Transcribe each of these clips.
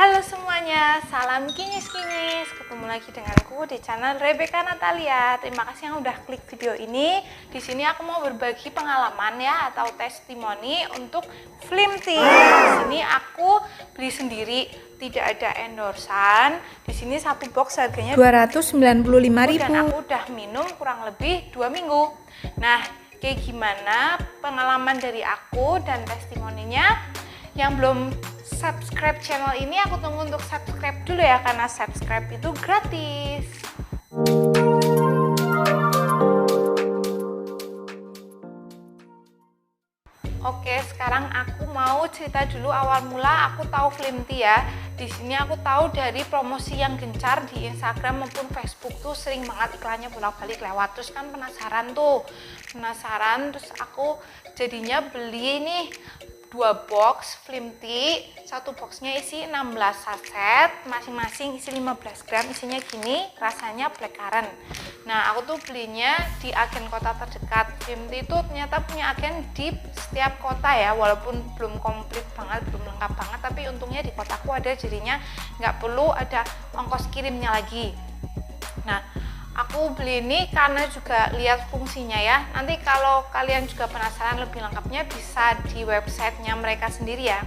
Halo semuanya, salam kinyis-kinyis. Ketemu lagi denganku di channel Rebecca Natalia. Terima kasih yang udah klik video ini. Di sini aku mau berbagi pengalaman ya atau testimoni untuk Flimty. Di sini aku beli sendiri, tidak ada endorsan. Di sini satu box harganya 295.000 dan aku udah minum kurang lebih 2 minggu. Nah, kayak gimana pengalaman dari aku dan testimoninya? Yang belum subscribe channel ini, aku tunggu untuk subscribe dulu ya, karena subscribe itu gratis. Oke, sekarang aku mau cerita dulu awal mula aku tahu Flimty ya. Di sini aku tahu dari promosi yang gencar di Instagram maupun Facebook tuh sering banget iklannya bolak-balik lewat. Terus kan penasaran, terus aku jadinya beli nih 2 box Flimty. Satu boxnya isi 16 saset, masing-masing isi 15 gram, isinya gini, rasanya blackcurrant. Nah, aku tuh belinya di agen kota terdekat. Flimty itu ternyata punya agen di setiap kota ya, walaupun belum komplit banget, belum lengkap banget, tapi untungnya di kotaku ada, jadinya nggak perlu ada ongkos kirimnya lagi. Nah, aku beli ini karena juga lihat fungsinya ya. Nanti kalau kalian juga penasaran lebih lengkapnya bisa di websitenya mereka sendiri ya.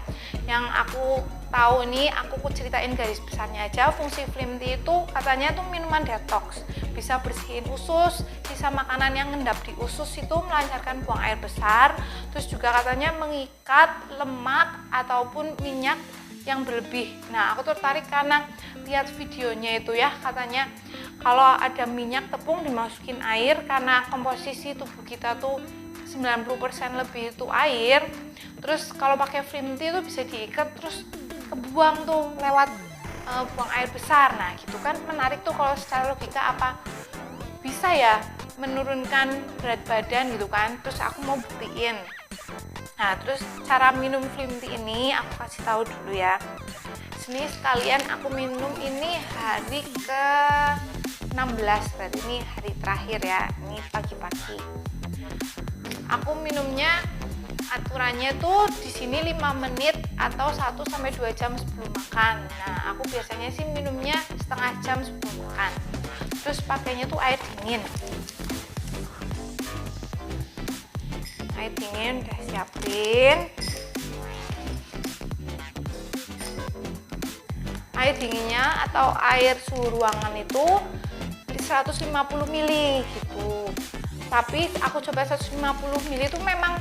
Yang aku tahu ini, aku ceritain garis besarnya aja. Fungsi Flimty itu katanya tuh minuman detox, bisa bersihin usus, sisa makanan yang ngendap di usus itu melancarkan buang air besar. Terus juga katanya mengikat lemak ataupun minyak yang berlebih. Nah, aku tertarik karena lihat videonya itu ya, katanya kalau ada minyak tepung dimasukin air, karena komposisi tubuh kita tuh 90% lebih itu air. Terus kalau pakai Flimty itu bisa diikat terus kebuang tuh lewat buang air besar. Nah, gitu kan menarik tuh kalau secara logika, apa bisa ya menurunkan berat badan gitu kan. Terus aku mau buktiin. Nah, terus cara minum Flimty ini aku kasih tahu dulu ya. Sini sekalian aku minum ini hari ke 16, berarti ini hari terakhir ya. Ini pagi-pagi. Aku minumnya aturannya tuh di sini 5 menit atau 1 sampai 2 jam sebelum makan. Nah, aku biasanya sih minumnya setengah jam sebelum makan. Terus pakainya tuh air dingin. Air dingin udah siapin. Air dinginnya atau air suhu ruangan itu 150 ml gitu. Tapi aku coba 150 ml itu memang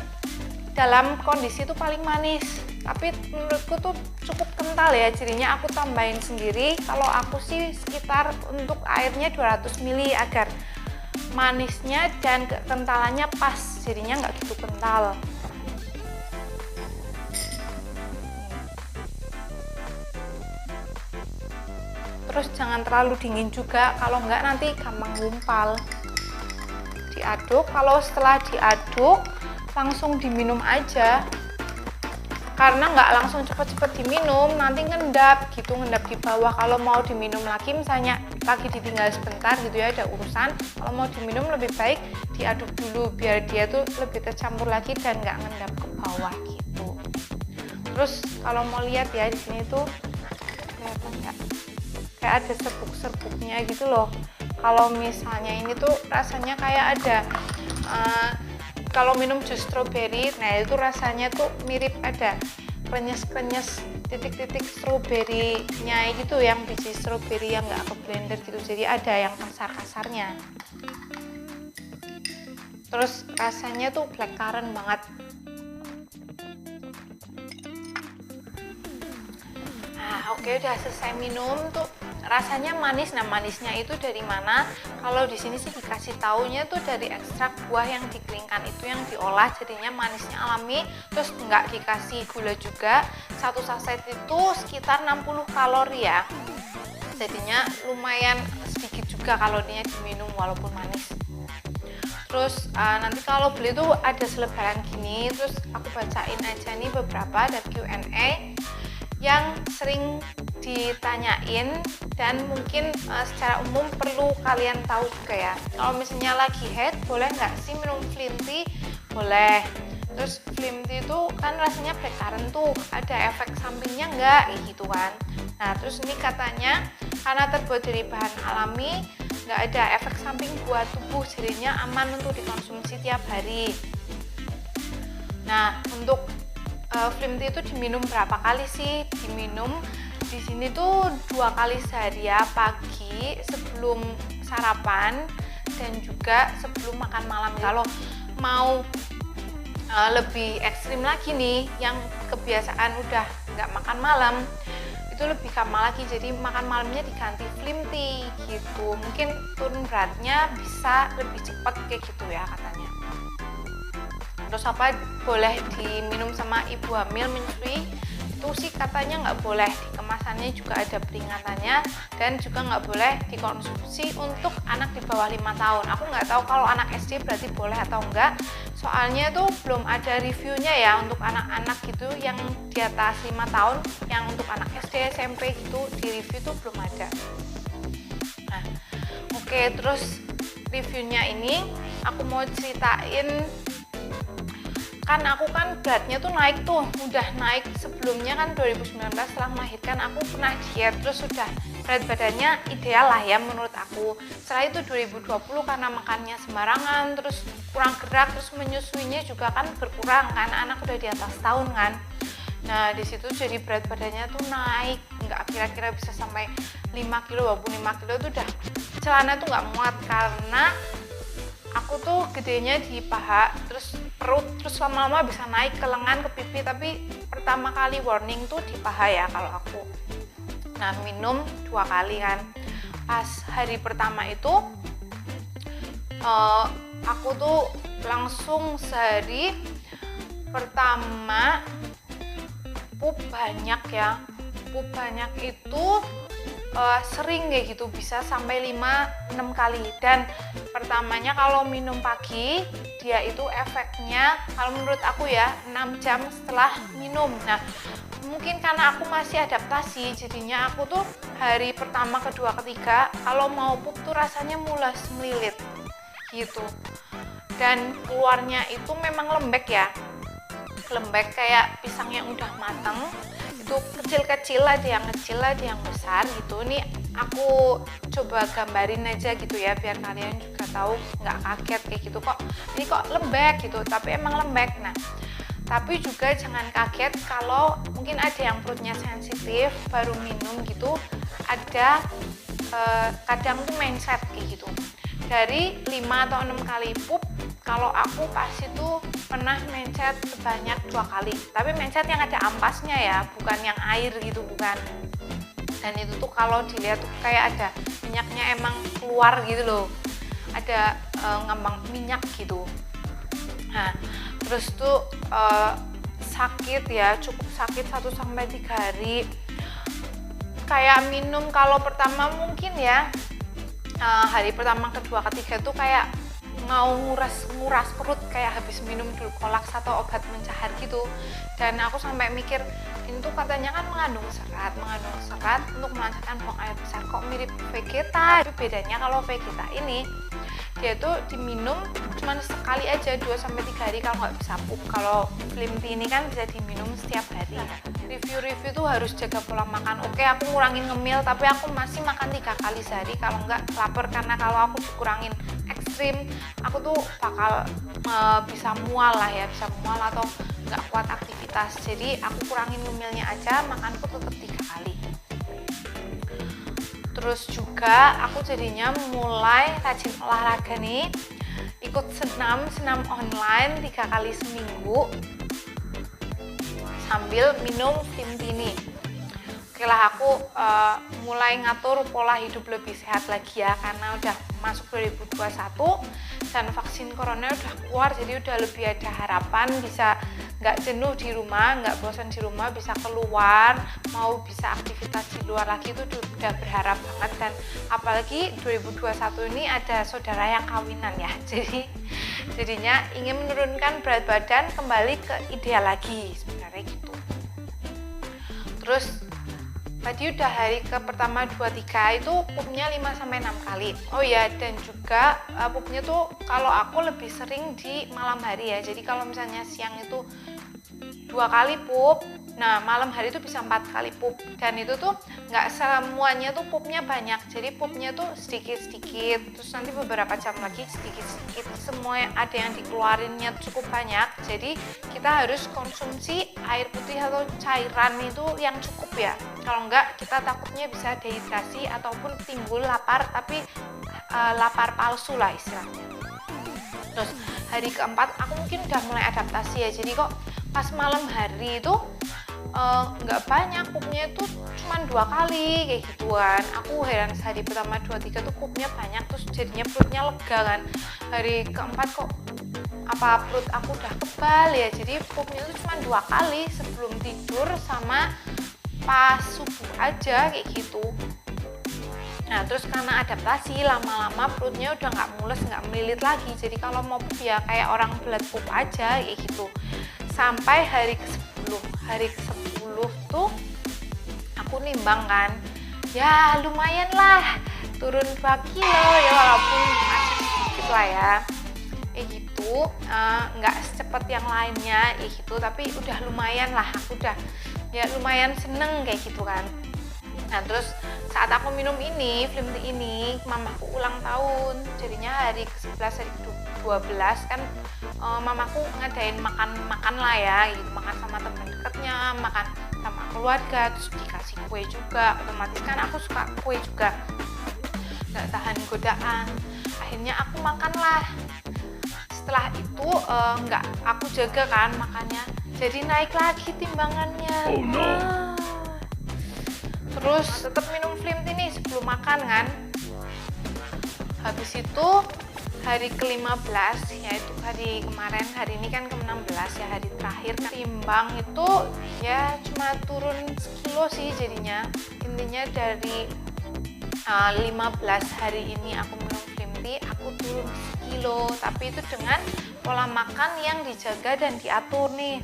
dalam kondisi itu paling manis. Tapi menurutku tuh cukup kental ya, jadinya aku tambahin sendiri. Kalau aku sih sekitar untuk airnya 200 ml agar manisnya dan kekentalannya pas, jadinya nggak gitu kental. Terus jangan terlalu dingin juga, kalau nggak nanti gampang gumpal. Diaduk, kalau setelah diaduk langsung diminum aja, karena nggak langsung cepet-cepet diminum, nanti ngendap gitu, ngendap di bawah. Kalau mau diminum lagi, misalnya lagi ditinggal sebentar gitu ya, ada urusan, kalau mau diminum lebih baik diaduk dulu biar dia tuh lebih tercampur lagi dan nggak ngendap ke bawah gitu. Terus kalau mau lihat ya, di sini tuh kelihatan nggak, kayak ada serbuk-serbuknya gitu loh. Kalau misalnya ini tuh rasanya kayak ada kalau minum jus stroberi, nah itu rasanya tuh mirip ada krenyes-krenyes titik-titik stroberinya gitu, yang biji stroberi yang nggak ke blender gitu, jadi ada yang kasar-kasarnya. Terus rasanya tuh blackcurrant banget. Nah, oke, udah selesai minum tuh. Rasanya manis. Nah, manisnya itu dari mana? Kalau di sini sih dikasih taunya tuh dari ekstrak buah yang dikeringkan itu, yang diolah, jadinya manisnya alami. Terus nggak dikasih gula juga. Satu saset itu sekitar 60 kalori ya. Jadinya lumayan sedikit juga kalorinya diminum walaupun manis. Terus nanti kalau beli tuh ada selebaran gini. Terus aku bacain aja nih beberapa, ada Q&A yang sering ditanyain dan mungkin secara umum perlu kalian tahu juga ya. Kalau misalnya lagi head, boleh nggak sih minum Flimty? Boleh. Terus Slim tea itu kan rasanya blackcurrant tuh, ada efek sampingnya enggak gitu kan. Nah terus ini katanya karena terbuat dari bahan alami, nggak ada efek samping buat tubuh, jadinya aman untuk dikonsumsi tiap hari. Nah untuk Slim tea itu diminum berapa kali sih? Diminum di sini tuh 2 kali sehari ya, pagi sebelum sarapan dan juga sebelum makan malam. Kalau mau lebih ekstrim lagi nih, yang kebiasaan udah nggak makan malam, itu lebih gampang lagi, jadi makan malamnya diganti Slim tea gitu. Mungkin turun beratnya bisa lebih cepat kayak gitu ya katanya. Terus apa, boleh diminum sama ibu hamil menyusui? Itu sih katanya nggak boleh, di kemasannya juga ada peringatannya, dan juga nggak boleh dikonsumsi untuk anak di bawah 5 tahun. Aku nggak tahu kalau anak SD berarti boleh atau enggak, soalnya tuh belum ada reviewnya ya untuk anak-anak gitu yang di atas 5 tahun, yang untuk anak SD, SMP gitu di review tuh belum ada. Nah oke, terus reviewnya ini aku mau ceritain. Kan aku kan beratnya tuh naik tuh, udah naik sebelumnya kan 2019 setelah melahirkan aku pernah diet, terus sudah berat badannya ideal lah ya menurut aku. Setelah itu 2020 karena makannya sembarangan, terus kurang gerak, terus menyusuinya juga kan berkurang kan, anak udah di atas tahun kan. Nah di situ jadi berat badannya tuh naik, nggak kira-kira bisa sampai 5 kilo, walaupun 5 kilo tuh udah celana tuh nggak muat karena aku tuh gedenya di paha, terus perut, terus lama-lama bisa naik ke lengan, ke pipi, tapi pertama kali warning tuh di paha ya kalau aku. Nah minum 2 kali kan. Pas hari pertama itu aku tuh langsung sehari pertama pup banyak ya. Pup banyak itu sering kayak gitu, bisa sampai 5-6 kali. Dan pertamanya kalau minum pagi, dia itu efeknya kalau menurut aku ya 6 jam setelah minum. Nah mungkin karena aku masih adaptasi, jadinya aku tuh hari pertama, kedua, ketiga kalau mau pup tuh rasanya mulas, melilit gitu. Dan keluarnya itu memang lembek ya, lembek kayak pisang yang udah mateng. Itu kecil-kecil, ada yang kecil, ada yang besar gitu. Ini aku coba gambarin aja gitu ya, biar kalian juga tahu, nggak kaget kayak gitu, kok ini kok lembek gitu, tapi emang lembek. Nah tapi juga jangan kaget kalau mungkin ada yang perutnya sensitif baru minum gitu, ada kadang tuh mindset kayak gitu. Dari 5 atau 6 kali pup, kalau aku pas itu pernah mencet sebanyak 2 kali, tapi mencet yang ada ampasnya ya, bukan yang air gitu, bukan. Dan itu tuh kalau dilihat tuh kayak ada minyaknya emang keluar gitu loh, ada ngembang minyak gitu. Nah terus tuh sakit ya, cukup sakit 1-3 hari. Kayak minum kalau pertama mungkin ya, hari pertama, kedua, ketiga tuh kayak mau nguras perut, kayak habis minum Dulcolax atau obat mencahar gitu. Dan aku sampai mikir, ini tuh katanya kan mengandung serat untuk melancarkan buang air besar, kok mirip Vegeta. Tapi bedanya kalau Vegeta ini dia tuh diminum cuma sekali aja, 2-3 hari kalau nggak bisa pup. Kalau Slim tea ini kan bisa diminum setiap hari. Review tuh harus jaga pola makan. Oke, aku ngurangin ngemil, tapi aku masih makan 3 kali sehari kalau nggak lapar, karena kalau aku dikurangin ekstrim aku tuh bakal bisa mual lah ya, bisa mual atau nggak kuat aktivitas. Jadi aku kurangin ngemilnya aja, makanku tetap 3 kali. Terus juga aku jadinya mulai rajin olahraga nih, ikut senam online 3 kali seminggu sambil minum Slim tea ini. Oke lah, aku mulai ngatur pola hidup lebih sehat lagi ya, karena udah masuk 2021 dan vaksin corona udah keluar, jadi udah lebih ada harapan bisa nggak jenuh di rumah, nggak bosan di rumah, bisa keluar, mau bisa aktivitas di luar lagi, itu udah berharap banget. Dan apalagi 2021 ini ada saudara yang kawinan ya, jadinya ingin menurunkan berat badan kembali ke ideal lagi sebenarnya gitu. Terus Tadi udah hari ke pertama 2-3 itu pupnya 5-6 kali. Oh ya, dan juga pupnya tuh kalau aku lebih sering di malam hari ya. Jadi kalau misalnya siang itu 2 kali pup, nah malam hari itu bisa 4 kali pup. Dan itu tuh nggak semuanya tuh pupnya banyak, jadi pupnya tuh sedikit-sedikit, terus nanti beberapa jam lagi sedikit-sedikit. Semua yang ada yang dikeluarinnya cukup banyak, jadi kita harus konsumsi air putih atau cairan itu yang cukup ya. Kalau enggak kita takutnya bisa dehidrasi ataupun timbul lapar, tapi lapar palsu lah istilahnya. Terus hari keempat aku mungkin udah mulai adaptasi ya, jadi kok pas malam hari itu nggak banyak pupnya, itu cuma 2 kali kayak gituan. Aku heran, hari pertama 2-3 tuh pupnya banyak, terus jadinya perutnya lega kan. Hari keempat kok apa perut aku udah kebal ya, jadi pupnya itu cuma 2 kali sebelum tidur sama pas subuh aja kayak gitu. Nah terus karena adaptasi, lama-lama perutnya udah nggak mules, nggak melilit lagi, jadi kalau mau pup ya kayak orang belat pup aja kayak gitu. Sampai hari ke-10 tuh aku nimbang kan, ya lumayan lah turun 2 kilo ya, walaupun masih sedikit lah ya kayak gitu, nggak secepat yang lainnya kayak gitu, tapi udah lumayan lah, aku udah ya lumayan seneng kayak gitu kan. Nah terus saat aku minum ini, Flim Tea ini, mamaku ulang tahun, jadinya hari ke-11, hari ke-12 kan mamaku ngadain makan-makan lah ya, gitu. Makan sama teman dekatnya, makan sama keluarga, terus dikasih kue juga, otomatis kan aku suka kue juga, nggak tahan godaan, akhirnya aku makan lah. Setelah itu nggak aku jaga kan makannya, jadi naik lagi timbangannya. Oh no. Terus tetap minum Flim Tea nih sebelum makan kan. Habis itu hari ke-15, yaitu hari kemarin, hari ini kan ke-16 ya, hari terakhir kan, timbang itu ya cuma turun sekilo sih jadinya. Intinya dari 15 hari ini aku minum Flim Tea, aku turun sekilo, tapi itu dengan pola makan yang dijaga dan diatur nih.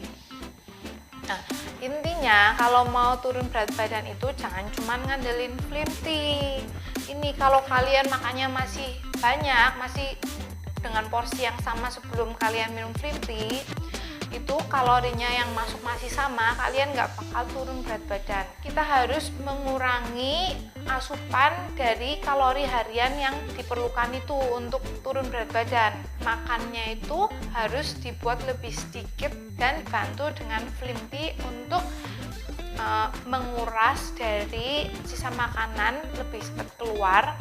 Nah, intinya kalau mau turun berat badan itu jangan cuma ngandelin Flim Tea. Ini kalau kalian makannya masih banyak, masih dengan porsi yang sama sebelum kalian minum Flim Tea, itu kalorinya yang masuk masih sama, kalian nggak bakal turun berat badan. Kita harus mengurangi asupan dari kalori harian yang diperlukan itu untuk turun berat badan. Makannya itu harus dibuat lebih sedikit dan bantu dengan Flim Tea untuk menguras dari sisa makanan lebih cepat keluar,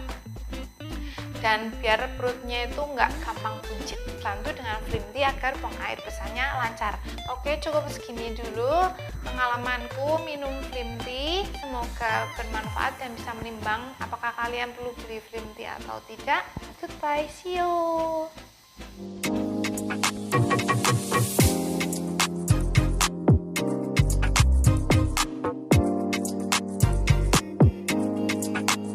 dan biar perutnya itu nggak gampang buncit. Bantu dengan Flim Tea agar buang air besarnya lancar. Oke, cukup segini dulu pengalamanku minum Flim Tea. Semoga bermanfaat dan bisa menimbang apakah kalian perlu beli Flim Tea atau tidak. Goodbye, see you.